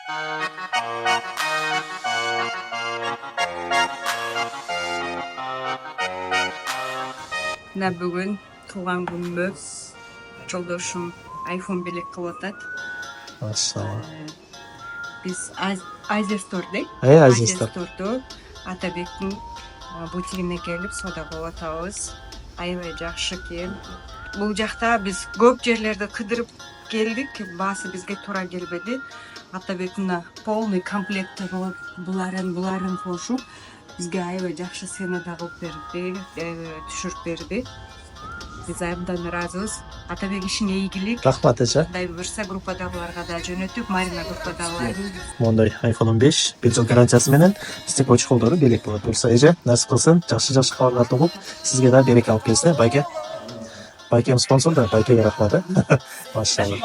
Мына бүгүн туулган күнүмө жолдошум iPhone белек кылып атат. Машалла. Биз Азия Store'да, Азия Store. Store'да Атабектин бутигине келип соода кылып атабыз. Аябай жакшы экен. Бул жакта биз көп жерлерди кыдырып келдик, баасы бизге туура келбеди. Атабек мына полный комплект кылып буларын кошуп бизге аябай жакшы ценада кылып берди, түшүрүп берди. Биз абдан ыраазыбыз. Атабек ишине ийгилик. Рахмат эже. Кудай буюрса группадагыларга да жөнөтүп, Марина группадагыларын Мондай iPhone 15 1 жыл гарантиясы менен стек очколдору белек болот. Бурса эже насип кылсын, жакшы кабарларды угуп, сизге да береке алып келсе, байке. Байкем спонсор да, байкеге рахмат. Машалла.